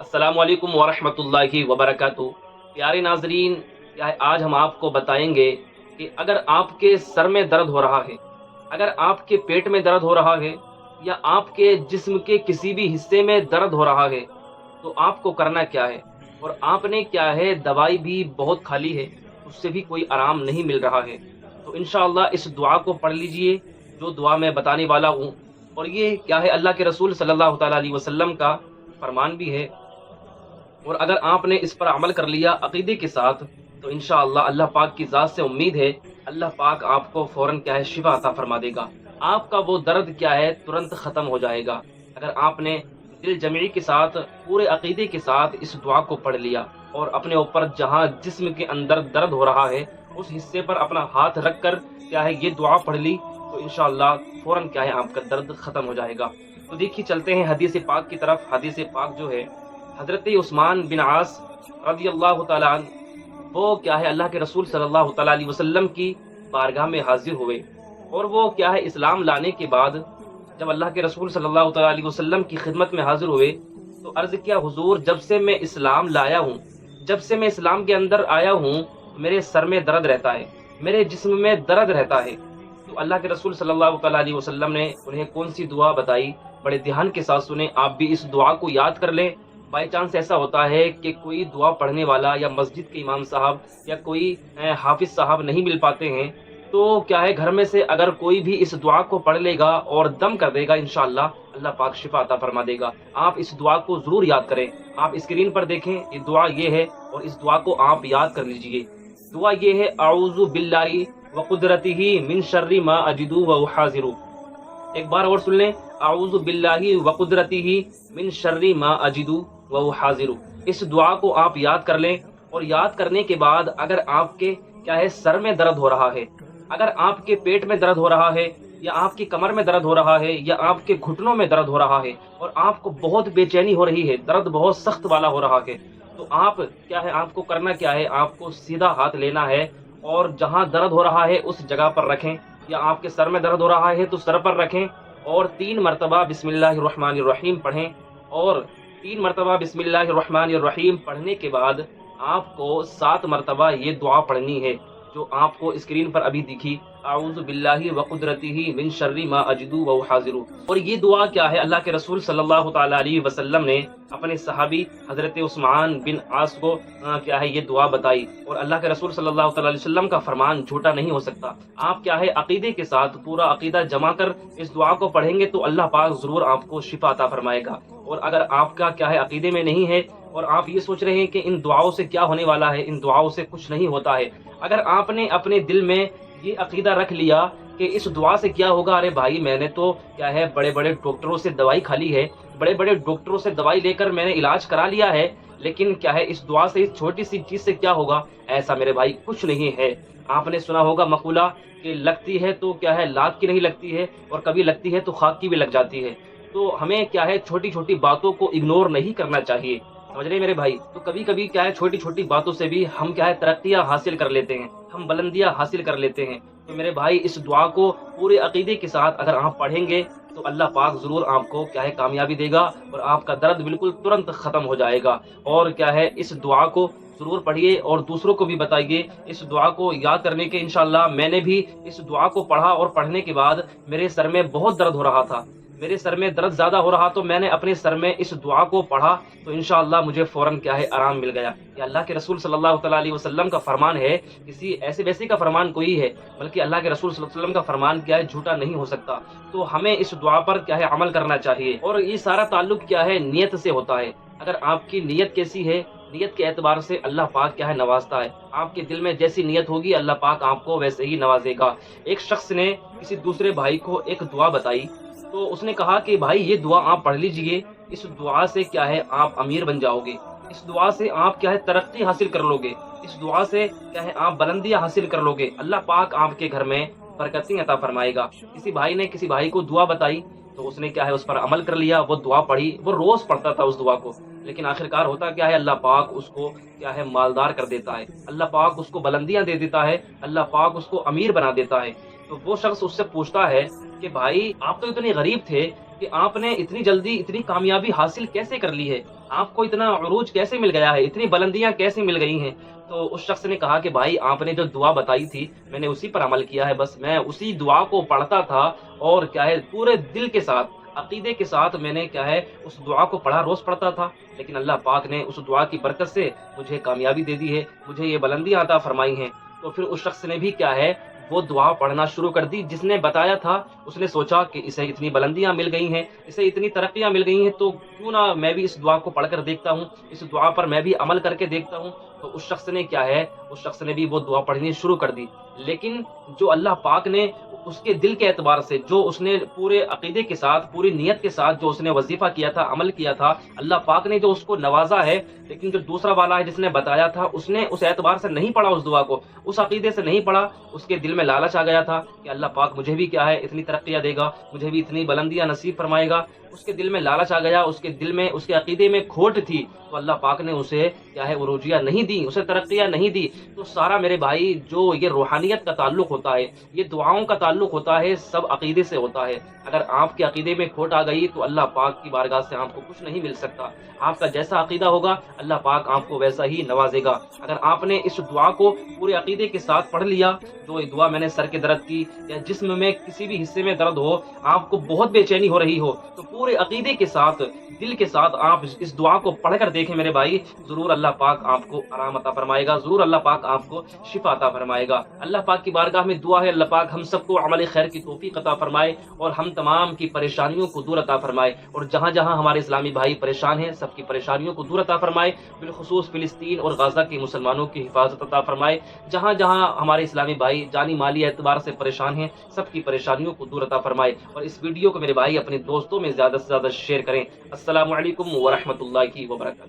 السلام علیکم ورحمۃ اللہ وبرکاتہ۔ پیارے ناظرین، آج ہم آپ کو بتائیں گے کہ اگر آپ کے سر میں درد ہو رہا ہے، اگر آپ کے پیٹ میں درد ہو رہا ہے، یا آپ کے جسم کے کسی بھی حصے میں درد ہو رہا ہے، تو آپ کو کرنا کیا ہے؟ اور آپ نے کیا ہے، دوائی بھی بہت کھا لی ہے، اس سے بھی کوئی آرام نہیں مل رہا ہے، تو انشاءاللہ اس دعا کو پڑھ لیجئے جو دعا میں بتانے والا ہوں۔ اور یہ کیا ہے، اللہ کے رسول صلی اللہ تعالیٰ علیہ وسلم کا فرمان بھی ہے، اور اگر آپ نے اس پر عمل کر لیا عقیدے کے ساتھ، تو انشاءاللہ اللہ پاک کی ذات سے امید ہے، اللہ پاک آپ کو فوراً کیا ہے، شفا عطا فرما دے گا۔ آپ کا وہ درد کیا ہے، ترنت ختم ہو جائے گا اگر آپ نے دل جمعی کے ساتھ، پورے عقیدے کے ساتھ اس دعا کو پڑھ لیا، اور اپنے اوپر جہاں جسم کے اندر درد ہو رہا ہے اس حصے پر اپنا ہاتھ رکھ کر کیا ہے، یہ دعا پڑھ لی، تو انشاءاللہ فوراً کیا ہے، آپ کا درد ختم ہو جائے گا۔ تو دیکھیے، چلتے ہیں حدیث پاک کی طرف۔ حدیث پاک جو ہے، حضرت عثمان بن عاص رضی اللہ تعالیٰ عنہ، وہ کیا ہے، اللہ کے رسول صلی اللہ تعالیٰ علیہ وسلم کی بارگاہ میں حاضر ہوئے، اور وہ کیا ہے، اسلام لانے کے بعد جب اللہ کے رسول صلی اللہ تعالیٰ علیہ وسلم کی خدمت میں حاضر ہوئے، تو عرض کیا، حضور جب سے میں اسلام لایا ہوں، جب سے میں اسلام کے اندر آیا ہوں، میرے سر میں درد رہتا ہے، میرے جسم میں درد رہتا ہے۔ تو اللہ کے رسول صلی اللہ تعالیٰ علیہ وسلم نے انہیں کون سی دعا بتائی، بڑے دھیان کے ساتھ سنیں، آپ بھی اس دعا کو یاد کر لیں۔ بائی چانس ایسا ہوتا ہے کہ کوئی دعا پڑھنے والا یا مسجد کے امام صاحب یا کوئی حافظ صاحب نہیں مل پاتے ہیں، تو کیا ہے، گھر میں سے اگر کوئی بھی اس دعا کو پڑھ لے گا اور دم کر دے گا، انشاءاللہ اللہ پاک شفا عطا فرما دے گا۔ آپ اس دعا کو ضرور یاد کریں۔ آپ اسکرین پر دیکھیں، یہ دعا یہ ہے، اور اس دعا کو آپ یاد کر لیجئے۔ دعا یہ ہے، اعوذ باللہ وقدرتہ من شر ما اجد واحاذر۔ ایک بار اور سن لیں، اعوذ باللہ وقدرتہ من شر ما اجد واحاذر۔ اس دعا کو آپ یاد کر لیں، اور یاد کرنے کے بعد اگر آپ کے کیا ہے، سر میں درد ہو رہا ہے، اگر آپ کے پیٹ میں درد ہو رہا ہے، یا آپ کی کمر میں درد ہو رہا ہے، یا آپ کے گھٹنوں میں درد ہو رہا ہے، اور آپ کو بہت بے چینی ہو رہی ہے، درد بہت سخت والا ہو رہا ہے، تو آپ کیا ہے، آپ کو کرنا کیا ہے، آپ کو سیدھا ہاتھ لینا ہے، اور جہاں درد ہو رہا ہے اس جگہ پر رکھیں، یا آپ کے سر میں درد ہو رہا ہے تو سر پر رکھیں، اور 3 مرتبہ بسم اللہ الرحمن الرحیم پڑھیں، اور 3 مرتبہ بسم اللہ الرحمن الرحیم پڑھنے کے بعد آپ کو 7 مرتبہ یہ دعا پڑھنی ہے جو آپ کو اسکرین پر ابھی دکھی، اعوذ باللہ وقدرتہ من شر ما اجد واحاذر۔ اور یہ دعا کیا ہے، اللہ کے رسول صلی اللہ تعالیٰ علیہ وسلم نے اپنے صحابی حضرت عثمان بن عاص کو کیا ہے، یہ دعا بتائی، اور اللہ کے رسول صلی اللہ تعالیٰ علیہ وسلم کا فرمان جھوٹا نہیں ہو سکتا۔ آپ کیا ہے، عقیدے کے ساتھ پورا عقیدہ جمع کر اس دعا کو پڑھیں گے تو اللہ پاک ضرور آپ کو شفا عطا فرمائے گا۔ اور اگر آپ کا کیا ہے، عقیدے میں نہیں ہے، اور آپ یہ سوچ رہے ہیں کہ ان دعاؤں سے کیا ہونے والا ہے، ان دعاؤں سے کچھ نہیں ہوتا ہے، اگر آپ نے اپنے دل میں یہ عقیدہ رکھ لیا کہ اس دعا سے کیا ہوگا، ارے بھائی میں نے تو کیا ہے، بڑے بڑے ڈاکٹروں سے دوائی کھا لی ہے، بڑے بڑے ڈاکٹروں سے دوائی لے کر میں نے علاج کرا لیا ہے، لیکن کیا ہے، اس دعا سے، اس چھوٹی سی چیز سے کیا ہوگا، ایسا میرے بھائی کچھ نہیں ہے۔ آپ نے سنا ہوگا مقولہ کہ لگتی ہے تو کیا ہے، لات کی نہیں لگتی ہے، اور کبھی لگتی ہے تو خاک کی بھی لگ جاتی ہے۔ تو ہمیں کیا ہے، چھوٹی چھوٹی باتوں کو اگنور نہیں کرنا چاہیے، سمجھ رہے ہیں میرے بھائی؟ تو کبھی کبھی کیا ہے، چھوٹی چھوٹی باتوں سے بھی ہم کیا ہے، ترقیاں حاصل کر لیتے ہیں، ہم بلندیاں حاصل کر لیتے ہیں۔ تو میرے بھائی، اس دعا کو پورے عقیدے کے ساتھ اگر آپ پڑھیں گے تو اللہ پاک ضرور آپ کو کیا ہے، کامیابی دے گا، اور آپ کا درد بالکل ترنت ختم ہو جائے گا۔ اور کیا ہے، اس دعا کو ضرور پڑھیے اور دوسروں کو بھی بتائیے اس دعا کو یاد کرنے کے۔ انشاءاللہ میں نے بھی اس دعا کو پڑھا، اور پڑھنے کے بعد میرے سر میں بہت درد ہو رہا تھا، میرے سر میں درد زیادہ ہو رہا، تو میں نے اپنے سر میں اس دعا کو پڑھا، تو انشاءاللہ مجھے فوراً کیا ہے، آرام مل گیا۔ یہ اللہ کے رسول صلی اللہ تعالیٰ علیہ وسلم کا فرمان ہے، کسی ایسے ویسے کا فرمان کوئی ہے، بلکہ اللہ کے رسول صلی اللہ علیہ وسلم کا فرمان کیا ہے، جھوٹا نہیں ہو سکتا۔ تو ہمیں اس دعا پر کیا ہے، عمل کرنا چاہیے، اور یہ سارا تعلق کیا ہے، نیت سے ہوتا ہے۔ اگر آپ کی نیت کیسی ہے، نیت کے اعتبار سے اللہ پاک کیا ہے، نوازتا ہے۔ آپ کے دل میں جیسی نیت ہوگی، اللہ پاک آپ کو ویسے ہی نوازے گا۔ ایک شخص نے کسی دوسرے بھائی کو ایک دعا بتائی، تو اس نے کہا کہ بھائی یہ دعا آپ پڑھ لیجئے، اس دعا سے کیا ہے، آپ امیر بن جاؤ گے، اس دعا سے آپ کیا ہے، ترقی حاصل کر لو گے، اس دعا سے کیا ہے، آپ بلندیاں حاصل کر لو گے، اللہ پاک آپ کے گھر میں برکتیں عطا فرمائے گا۔ کسی بھائی نے کسی بھائی کو دعا بتائی، تو اس نے کیا ہے، اس پر عمل کر لیا، وہ دعا پڑھی، وہ روز پڑھتا تھا اس دعا کو، لیکن آخرکار ہوتا کیا ہے، اللہ پاک اس کو کیا ہے، مالدار کر دیتا ہے، اللہ پاک اس کو بلندیاں دے دیتا ہے، اللہ پاک اس کو امیر بنا دیتا ہے۔ تو وہ شخص اس سے پوچھتا ہے کہ بھائی آپ تو اتنے غریب تھے، کہ آپ نے اتنی جلدی اتنی کامیابی حاصل کیسے کر لی ہے، آپ کو اتنا عروج کیسے مل گیا ہے، اتنی بلندیاں کیسے مل گئی ہیں؟ تو اس شخص نے کہا کہ بھائی آپ نے جو دعا بتائی تھی میں نے اسی پر عمل کیا ہے، بس میں اسی دعا کو پڑھتا تھا اور کیا ہے پورے دل کے ساتھ عقیدے کے ساتھ میں نے کیا ہے اس دعا کو پڑھا، روز پڑھتا تھا، لیکن اللہ پاک نے اس دعا کی برکت سے مجھے کامیابی دے دی ہے، مجھے یہ بلندیاں عطا فرمائی ہیں۔ تو پھر اس شخص نے بھی کیا ہے وہ دعا پڑھنا شروع کر دی جس نے بتایا تھا، اس نے سوچا کہ اسے اتنی بلندیاں مل گئی ہیں، اسے اتنی ترقیاں مل گئی ہیں، تو کیوں نہ میں بھی اس دعا کو پڑھ کر دیکھتا ہوں، اس دعا پر میں بھی عمل کر کے دیکھتا ہوں۔ تو اس شخص نے کیا ہے اس شخص نے بھی وہ دعا پڑھنی شروع کر دی، لیکن جو اللہ پاک نے اس کے دل کے اعتبار سے جو اس نے پورے عقیدے کے ساتھ پوری نیت کے ساتھ جو اس نے وظیفہ کیا تھا، عمل کیا تھا، اللہ پاک نے جو اس کو نوازا ہے، لیکن جو دوسرا والا ہے جس نے بتایا تھا اس نے اس اعتبار سے نہیں پڑھا اس دعا کو، اس عقیدے سے نہیں پڑھا، اس کے دل میں لالچ آ گیا تھا کہ اللہ پاک مجھے بھی کیا ہے اتنی ترقیاں دے گا، مجھے بھی اتنی بلندیاں نصیب فرمائے گا، اس کے دل میں لالچ آ گیا، اس کے دل میں اس کے عقیدے میں کھوٹ تھی، تو اللہ پاک نے اسے کیا ہے عروجیاں نہیں دی، اسے ترقیاں نہیں دی۔ تو سارا میرے بھائی جو یہ روحانیت کا تعلق ہوتا ہے، یہ دعاؤں کا تعلق ہوتا ہے، سب عقیدے سے ہوتا ہے۔ اگر آپ کے عقیدے میں کھوٹ آ گئی تو اللہ پاک کی بارگاہ سے آپ کو کچھ نہیں مل سکتا، آپ کا جیسا عقیدہ ہوگا اللہ پاک آپ کو ویسا ہی نوازے گا۔ اگر آپ نے اس دعا کو پورے عقیدے کے ساتھ پڑھ لیا، جو دعا میں نے سر کے درد کی یا جسم میں کسی بھی حصے میں درد ہو، آپ کو بہت بے چینی ہو رہی ہو، تو پورے عقیدے کے ساتھ دل کے ساتھ آپ اس دعا کو پڑھ کر دیکھیں میرے بھائی، ضرور اللہ پاک آپ کو آرام عطا فرمائے گا، ضرور اللہ پاک آپ کو شفا عطا فرمائے گا۔ اللہ پاک کی بارگاہ میں دعا ہے اللہ پاک ہم سب کو عمل خیر کی توفیق عطا فرمائے اور ہم تمام کی پریشانیوں کو دور عطا فرمائے، اور جہاں جہاں ہمارے اسلامی بھائی پریشان ہیں سب کی پریشانیوں کو دور عطا فرمائے، بالخصوص فلسطین اور غزہ کے مسلمانوں کی حفاظت عطا فرمائے، جہاں جہاں ہمارے اسلامی بھائی جانی مالی اعتبار سے پریشان ہیں سب کی پریشانیوں کو دور عطا فرمائے۔ اور اس ویڈیو کو میرے بھائی اپنے دوستوں میں زیادہ سے زیادہ شیئر کریں۔ السلام علیکم ورحمۃ اللہ وبرکاتہ۔